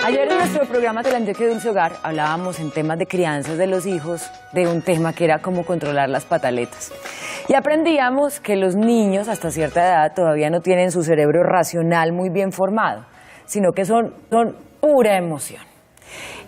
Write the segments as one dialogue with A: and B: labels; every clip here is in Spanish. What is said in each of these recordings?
A: Ayer en nuestro programa Telandia Dulce Hogar hablábamos en temas de crianzas de los hijos, de un tema que era cómo controlar las pataletas. Y aprendíamos que los niños hasta cierta edad todavía no tienen su cerebro racional muy bien formado, sino que son pura emoción.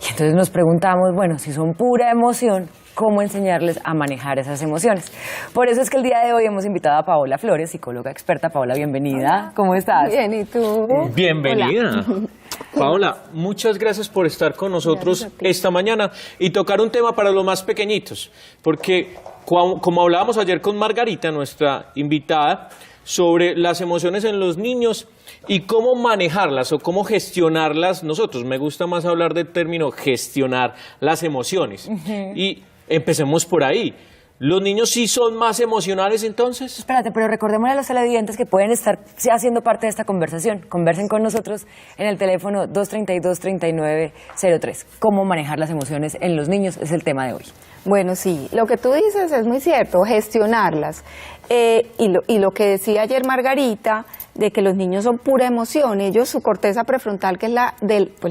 A: Y entonces nos preguntamos, bueno, si son pura emoción, ¿cómo enseñarles a manejar esas emociones? Por eso es que el día de hoy hemos invitado a Paola Flores, psicóloga experta. Paola, bienvenida.
B: Hola.
A: ¿Cómo estás?
B: Bien, ¿y tú?
C: Bienvenida.
B: Hola.
C: Paola, muchas gracias por estar con nosotros esta mañana y tocar un tema para los más pequeñitos, porque como hablábamos ayer con Margarita, nuestra invitada, sobre las emociones en los niños y cómo manejarlas o cómo gestionarlas nosotros. Me gusta más hablar del término gestionar las emociones. Y empecemos por ahí. ¿Los niños sí son más emocionales entonces?
A: Espérate, pero recordémosle a los televidentes que pueden estar haciendo parte de esta conversación. Conversen con nosotros en el teléfono 232-3903. ¿Cómo manejar las emociones en los niños? Es el tema de hoy.
B: Bueno, sí, lo que tú dices es muy cierto, gestionarlas. Y lo que decía ayer Margarita, de que los niños son pura emoción, ellos su corteza prefrontal, que es la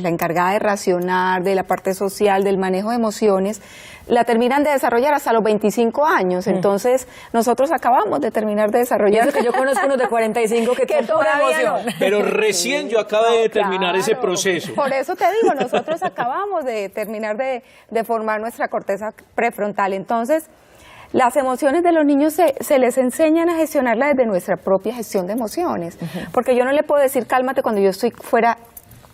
B: encargada de racionar, de la parte social, del manejo de emociones, la terminan de desarrollar hasta los 25 años. Entonces, nosotros acabamos de terminar de desarrollar.
A: Y eso que yo conozco unos de 45 que son pura emoción.
B: No.
C: Pero recién yo acabé de terminar ese proceso.
B: Por eso te digo, nosotros acabamos de terminar de formar nuestra corteza prefrontal. Entonces, las emociones de los niños se les enseñan a gestionarlas desde nuestra propia gestión de emociones. Porque yo no le puedo decir cálmate cuando yo estoy fuera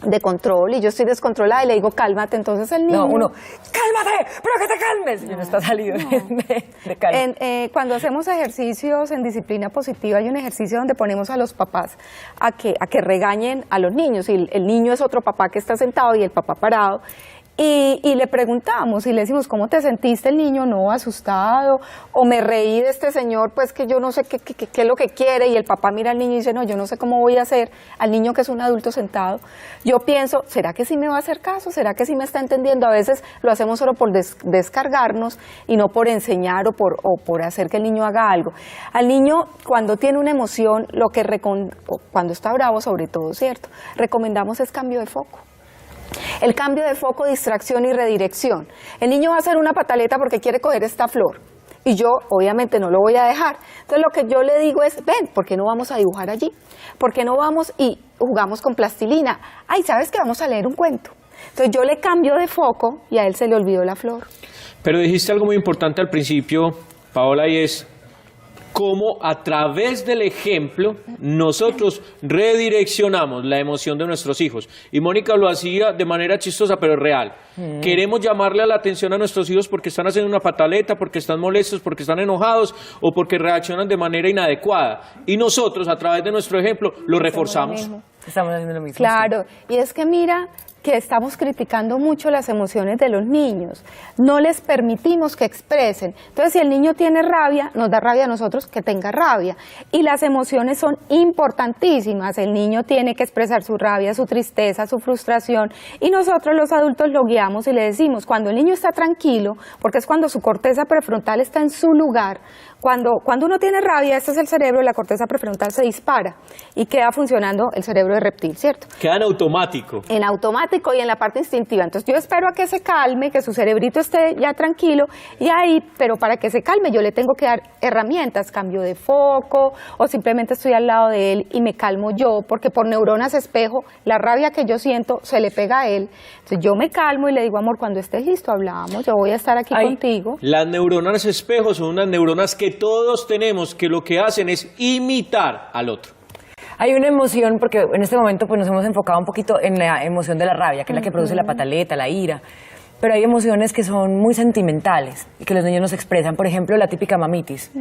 B: de control y yo estoy descontrolada y le digo cálmate, entonces el niño...
A: No, uno, cálmate, pero que te calmes. Y uno está salido de calma.
B: Cuando hacemos ejercicios en disciplina positiva, hay un ejercicio donde ponemos a los papás a que regañen a los niños. Y el niño es otro papá que está sentado y el papá parado. Y le preguntamos y le decimos, ¿cómo te sentiste? El niño, no, asustado, o me reí de este señor, pues que yo no sé qué es lo que quiere, y el papá mira al niño y dice, no, yo no sé cómo voy a hacer, al niño que es un adulto sentado. Yo pienso, ¿será que sí me va a hacer caso? ¿Será que sí me está entendiendo? A veces lo hacemos solo por descargarnos y no por enseñar o por hacer que el niño haga algo. Al niño, cuando tiene una emoción, cuando está bravo sobre todo, ¿cierto? Recomendamos es cambio de foco. El cambio de foco, distracción y redirección. El niño va a hacer una pataleta porque quiere coger esta flor y yo obviamente no lo voy a dejar. Entonces lo que yo le digo es, ven, ¿por qué no vamos a dibujar allí? ¿Por qué no vamos y jugamos con plastilina? Ay, ¿sabes qué? Vamos a leer un cuento. Entonces yo le cambio de foco y a él se le olvidó la flor.
C: Pero dijiste algo muy importante al principio, Paola, y es cómo a través del ejemplo nosotros redireccionamos la emoción de nuestros hijos. Y Mónica lo hacía de manera chistosa, pero real. Queremos llamarle la atención a nuestros hijos porque están haciendo una pataleta, porque están molestos, porque están enojados o porque reaccionan de manera inadecuada. Y nosotros, a través de nuestro ejemplo, lo reforzamos.
A: Estamos haciendo lo mismo.
B: Claro, y es que mira que estamos criticando mucho las emociones de los niños, no les permitimos que expresen. Entonces, si el niño tiene rabia, nos da rabia a nosotros que tenga rabia. Y las emociones son importantísimas. El niño tiene que expresar su rabia, su tristeza, su frustración, y nosotros los adultos lo guiamos y le decimos, cuando el niño está tranquilo, porque es cuando su corteza prefrontal está en su lugar, cuando uno tiene rabia, este es el cerebro, la corteza prefrontal se dispara y queda funcionando el cerebro de reptil, ¿cierto?
C: Queda en automático.
B: En automático y en la parte instintiva. Entonces yo espero a que se calme, que su cerebrito esté ya tranquilo y ahí, pero para que se calme yo le tengo que dar herramientas, cambio de foco o simplemente estoy al lado de él y me calmo yo, porque por neuronas espejo, la rabia que yo siento se le pega a él. Entonces yo me calmo y le digo, amor, cuando estés listo hablamos, yo voy a estar aquí contigo.
C: Las neuronas espejo son unas neuronas que todos tenemos, que lo que hacen es imitar al otro.
A: Hay una emoción, porque en este momento pues, nos hemos enfocado un poquito en la emoción de la rabia, que es la que produce la pataleta, la ira. Pero hay emociones que son muy sentimentales y que los niños nos expresan. Por ejemplo, la típica mamitis.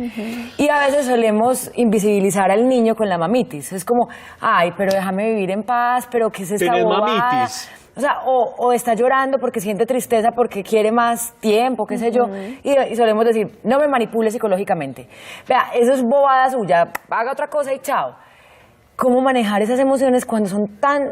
A: Y a veces solemos invisibilizar al niño con la mamitis. Es como, ay, pero déjame vivir en paz, pero ¿qué es esta bobada?
C: Mamitis.
A: O sea, o está llorando porque siente tristeza, porque quiere más tiempo, qué sé yo. Y solemos decir, no me manipule psicológicamente. Vea, eso es bobada suya, haga otra cosa y chao. cómo manejar esas emociones cuando son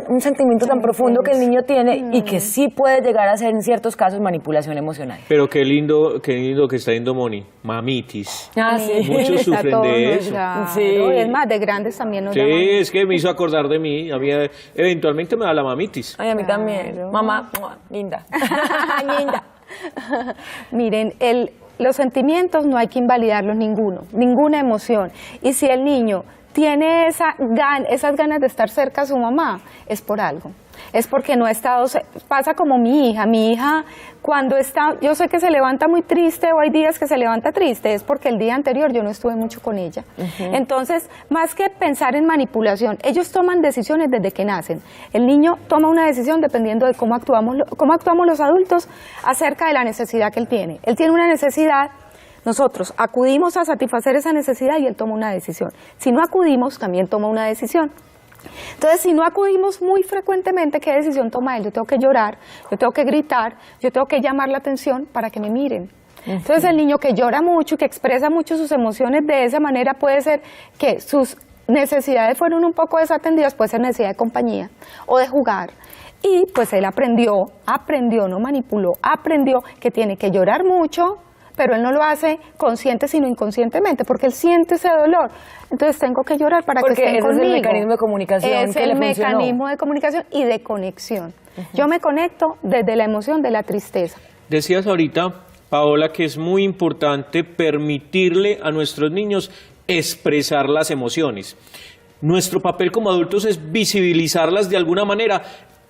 A: un sentimiento tan profundo que el niño tiene y que sí puede llegar a ser en ciertos casos manipulación emocional.
C: Pero qué lindo que está yendo Moni. Mamitis.
A: Ah, sí.
C: Muchos
B: Está
C: sufren
B: todo,
C: de eso.
B: claro.
A: Sí.
B: Y es más, de grandes también nos llaman.
C: Sí, es que me hizo acordar de mí. A mí eventualmente me da la mamitis.
A: Ay, a mí
B: Claro.
A: también. Mamá, ¡mua! Linda.
B: Linda. Miren, los sentimientos no hay que invalidarlos ninguno, ninguna emoción. Y si el niño tiene esas ganas de estar cerca a su mamá, es por algo. Es porque no ha estado, pasa como mi hija cuando está, yo sé que se levanta muy triste o hay días que se levanta triste, es porque el día anterior yo no estuve mucho con ella. Entonces, más que pensar en manipulación, ellos toman decisiones desde que nacen. El niño toma una decisión dependiendo de cómo actuamos los adultos acerca de la necesidad que él tiene. Él tiene una necesidad. Nosotros acudimos a satisfacer esa necesidad y él toma una decisión. Si no acudimos, también toma una decisión. Entonces, si no acudimos muy frecuentemente, ¿qué decisión toma él? Yo tengo que llorar, yo tengo que gritar, yo tengo que llamar la atención para que me miren. Entonces, el niño que llora mucho y que expresa mucho sus emociones de esa manera puede ser que sus necesidades fueron un poco desatendidas, puede ser necesidad de compañía o de jugar. Y pues él aprendió, no manipuló, aprendió que tiene que llorar mucho, pero él no lo hace consciente sino inconscientemente, porque él siente ese dolor. Entonces tengo que llorar para que estén conmigo.
A: Porque ese es el mecanismo de comunicación
B: es
A: que le
B: el
A: funcionó.
B: mecanismo de comunicación y de conexión. Yo me conecto desde la emoción de la tristeza.
C: Decías ahorita, Paola, que es muy importante permitirle a nuestros niños expresar las emociones. Nuestro papel como adultos es visibilizarlas de alguna manera.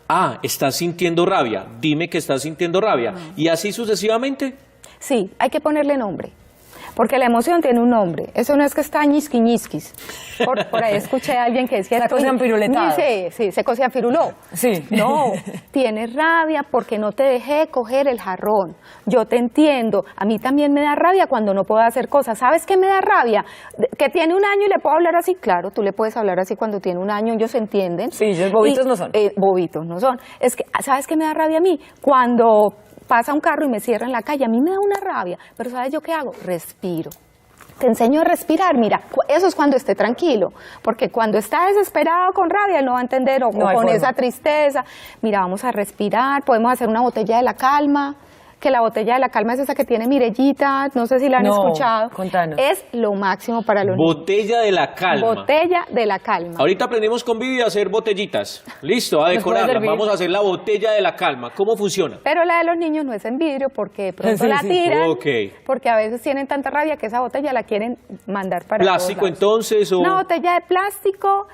C: Ah, estás sintiendo rabia, dime que estás sintiendo rabia. Y así sucesivamente.
B: Sí, hay que ponerle nombre, porque la emoción tiene un nombre. Eso no es que está ñisquis. Por ahí escuché a alguien que decía...
A: Se cocían piruletadas.
B: Sí, se cocían firuló.
A: Sí.
B: No, tienes rabia porque no te dejé coger el jarrón. Yo te entiendo. A mí también me da rabia cuando no puedo hacer cosas. ¿Sabes qué me da rabia? Que tiene 1 año y le puedo hablar así. Claro, tú le puedes hablar así cuando tiene 1 año, ellos entienden.
A: Sí, bobitos no son.
B: Bobitos no son. Es que, ¿sabes qué me da rabia a mí? Cuando pasa un carro y me cierra en la calle, a mí me da una rabia, pero ¿sabes yo qué hago? Respiro. Te enseño a respirar, mira, eso es cuando esté tranquilo, porque cuando está desesperado con rabia, él no va a entender, o con esa tristeza. Mira, vamos a respirar, podemos hacer una botella de la calma, que la botella de la calma es esa que tiene Mirellita, no sé si la han escuchado.
A: Contanos.
B: Es lo máximo para los niños.
C: Botella de la calma.
B: Botella de la calma.
C: Ahorita aprendimos con Vivi a hacer botellitas. Listo, a decorarla. Vamos a hacer la botella de la calma. ¿Cómo funciona?
B: Pero la de los niños no es en vidrio porque de pronto la tiran, porque a veces tienen tanta rabia que esa botella la quieren mandar para
C: ¿Plástico
B: todos lados.
C: entonces? O...
B: Una botella de plástico,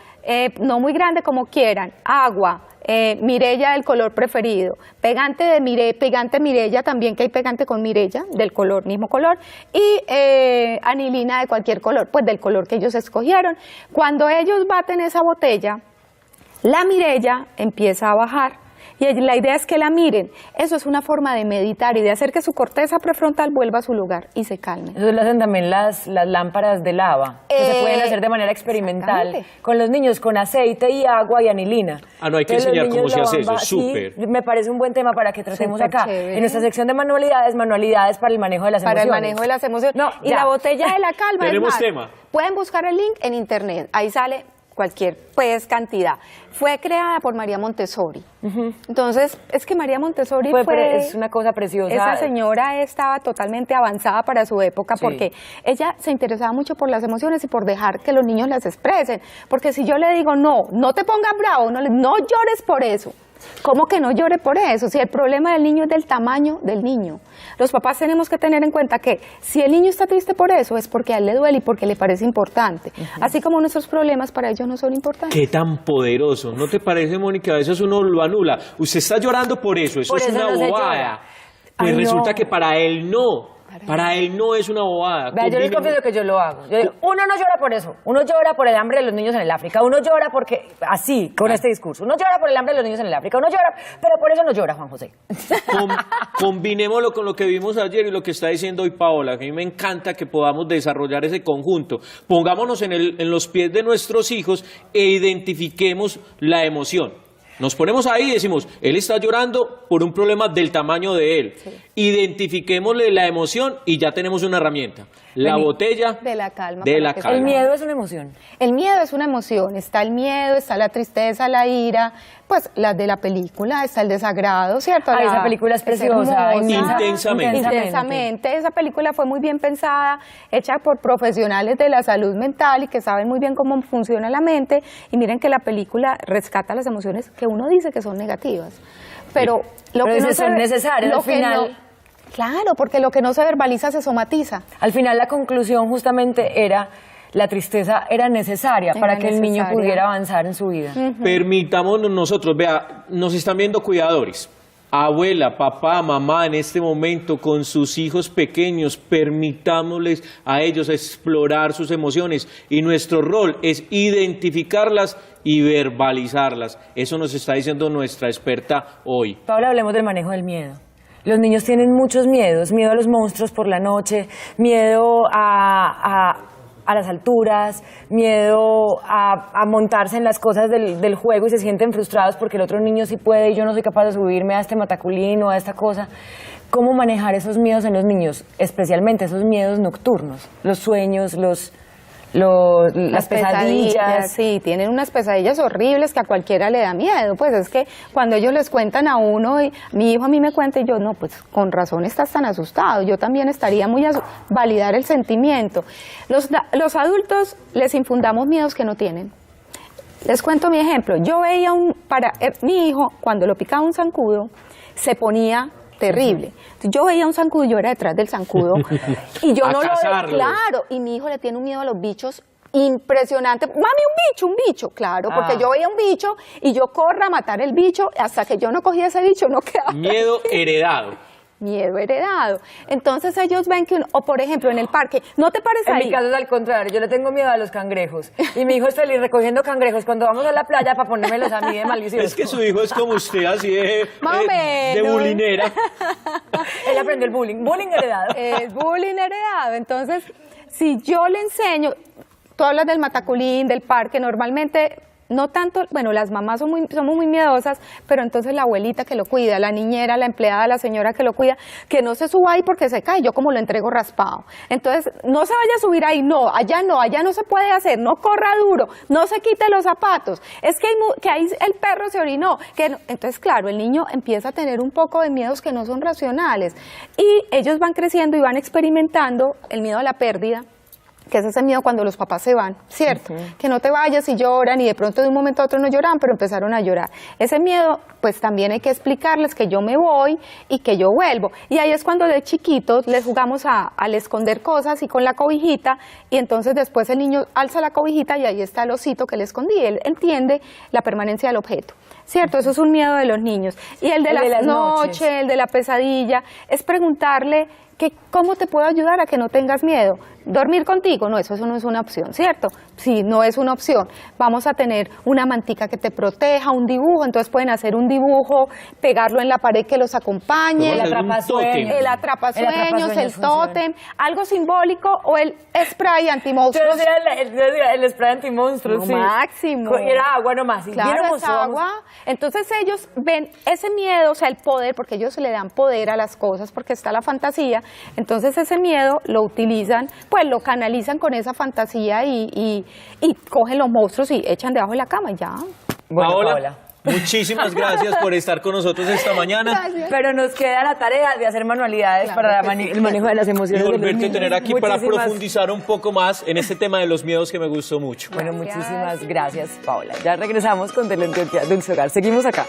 B: no muy grande, como quieran, agua, Mirella del color preferido, pegante Mirella también, que hay pegante con Mirella, del mismo color, y anilina de cualquier color, pues del color que ellos escogieron. Cuando ellos baten esa botella, la Mirella empieza a bajar. Y la idea es que la miren. Eso es una forma de meditar y de hacer que su corteza prefrontal vuelva a su lugar y se calme.
A: Eso lo hacen también las lámparas de lava, que se pueden hacer de manera experimental con los niños, con aceite y agua y anilina.
C: Ah, no, hay que enseñar cómo se hace eso, súper.
A: Sí, me parece un buen tema para que tratemos acá.
B: Chévere.
A: En nuestra sección de manualidades para el manejo de las emociones.
B: Para el manejo de las emociones.
A: No,
B: y la botella de la calma.
C: Tenemos
B: es más,
C: tema.
B: Pueden buscar el link en internet, ahí sale cualquier cantidad. Fue creada por María Montessori. Entonces, es que María Montessori
A: es una cosa preciosa.
B: Esa señora estaba totalmente avanzada para su época porque ella se interesaba mucho por las emociones y por dejar que los niños las expresen. Porque si yo le digo, no te pongas bravo, no llores por eso. ¿Cómo que no llore por eso? Si el problema del niño es del tamaño del niño. Los papás tenemos que tener en cuenta que si el niño está triste por eso, es porque a él le duele y porque le parece importante. Así como nuestros problemas para ellos no son importantes.
C: Qué tan poderoso. ¿No te parece, Mónica? A veces uno lo anula. Usted está llorando por eso es una bobada. Pues resulta que para él no. Para él no es una bobada.
A: Vea, yo les confieso que yo lo hago. Yo digo, uno no llora por eso. Uno llora por el hambre de los niños en el África. Uno llora porque, así, con este discurso. Uno llora por el hambre de los niños en el África. Uno llora, pero por eso no llora, Juan José.
C: Combinémoslo con lo que vimos ayer y lo que está diciendo hoy Paola, que a mí me encanta que podamos desarrollar ese conjunto. Pongámonos en los pies de nuestros hijos e identifiquemos la emoción. Nos ponemos ahí y decimos, él está llorando por un problema del tamaño de él. Identifiquémosle la emoción y ya tenemos una herramienta. La botella
B: de la calma.
C: de la
B: para que
C: calma.
A: El miedo es una emoción.
B: El miedo es una emoción, está el miedo, está la tristeza, la ira, pues las de la película, está el desagrado, ¿cierto?
A: Ay, esa película es preciosa,
B: hermosa.
C: Intensamente.
B: Intensamente, esa película fue muy bien pensada, hecha por profesionales de la salud mental y que saben muy bien cómo funciona la mente, y miren que la película rescata las emociones que uno dice que son negativas, pero lo
A: Pero
B: que no
A: son necesarias
B: lo
A: al
B: que
A: final.
B: no- claro, porque lo que no se verbaliza se somatiza.
A: Al final la conclusión justamente era, la tristeza era necesaria
B: Era
A: para que el niño
B: necesaria.
A: pudiera avanzar en su vida.
C: Permitámonos nosotros, vea, nos están viendo cuidadores. Abuela, papá, mamá, en este momento con sus hijos pequeños, permitámosles a ellos explorar sus emociones y nuestro rol es identificarlas y verbalizarlas. Eso nos está diciendo nuestra experta hoy.
A: Paula, hablemos del manejo del miedo. Los niños tienen muchos miedos, miedo a los monstruos por la noche, miedo a las alturas, miedo a montarse en las cosas del juego y se sienten frustrados porque el otro niño sí puede y yo no soy capaz de subirme a este mataculín o a esta cosa. ¿Cómo manejar esos miedos en los niños? Especialmente esos miedos nocturnos, los sueños, las pesadillas.
B: Sí, tienen unas pesadillas horribles que a cualquiera le da miedo. Pues es que cuando ellos les cuentan a uno, y mi hijo a mí me cuenta y yo, no, pues con razón estás tan asustado. Yo también estaría muy validar el sentimiento. Los adultos les infundamos miedos que no tienen. Les cuento mi ejemplo. Yo veía mi hijo, cuando lo picaba un zancudo, se ponía terrible. Yo veía un zancudo y yo era detrás del zancudo y yo
C: A
B: no
C: cazarlo.
B: claro, y mi hijo le tiene un miedo a los bichos impresionante. Mami, un bicho, claro, porque yo veía un bicho y yo corro a matar el bicho, hasta que yo no cogía ese bicho no quedaba.
C: Miedo heredado.
B: Miedo heredado. Entonces ellos ven que, o por ejemplo en el parque, ¿no te parece
A: En
B: ahí?
A: mi caso es al contrario, yo le tengo miedo a los cangrejos. Y mi hijo es feliz recogiendo cangrejos cuando vamos a la playa para ponérmelos a mí de malicioso.
C: Es que su hijo es como usted, así de
B: menos.
C: bulinera.
A: Él aprendió el bullying, bullying heredado.
B: Es bullying heredado. Entonces, si yo le enseño, tú hablas del mataculín, del parque, normalmente, no tanto, bueno, las mamás somos muy miedosas, pero entonces la abuelita que lo cuida, la niñera, la empleada, la señora que lo cuida, que no se suba ahí porque se cae, yo como lo entrego raspado. Entonces, no se vaya a subir ahí, no se puede hacer, no corra duro, no se quite los zapatos, es que ahí el perro se orinó. Entonces, claro, el niño empieza a tener un poco de miedos que no son racionales y ellos van creciendo y van experimentando el miedo a la pérdida, que es ese miedo cuando los papás se van, ¿cierto? Que no te vayas y lloran y de pronto de un momento a otro no lloran, pero empezaron a llorar. Ese miedo, pues también hay que explicarles que yo me voy y que yo vuelvo. Y ahí es cuando de chiquitos les jugamos al esconder cosas y con la cobijita, y entonces después el niño alza la cobijita y ahí está el osito que le escondí. Él entiende la permanencia del objeto, ¿cierto? Eso es un miedo de los niños. Y el de las noches, el de la pesadilla, es preguntarle que cómo te puedo ayudar a que no tengas miedo. ¿Dormir contigo? No, eso no es una opción, ¿cierto? Sí, no es una opción. Vamos a tener una mantica que te proteja, un dibujo, entonces pueden hacer un dibujo, pegarlo en la pared que los acompañe,
C: Vamos a hacer un tótem.
B: el atrapasueños, el
A: funciona.
B: tótem, algo simbólico, o el spray antimonstruos.
A: Yo decía el spray antimonstruos,
B: No,
A: sí.
B: máximo.
A: Era agua nomás.
B: Claro, es agua. Entonces ellos ven ese miedo, o sea, el poder, porque ellos le dan poder a las cosas, porque está la fantasía. Entonces ese miedo lo utilizan, pues lo canalizan con esa fantasía y cogen los monstruos y echan debajo de la cama y ya.
A: Bueno,
C: Paola,
A: Paola.
C: muchísimas gracias por estar con nosotros esta mañana.
B: Gracias.
A: Pero nos queda la tarea de hacer manualidades
B: Claro
A: para
B: que sí.
A: el manejo de las
C: Y
A: emociones de los
C: volverte a
A: niños.
C: tener aquí para
A: Muchísimas-
C: profundizar un poco más en este tema de los miedos que me gustó mucho.
A: Bueno,
B: Gracias.
A: muchísimas gracias, Paola. Ya regresamos con Teleantioquia Dulce Hogar. Seguimos acá.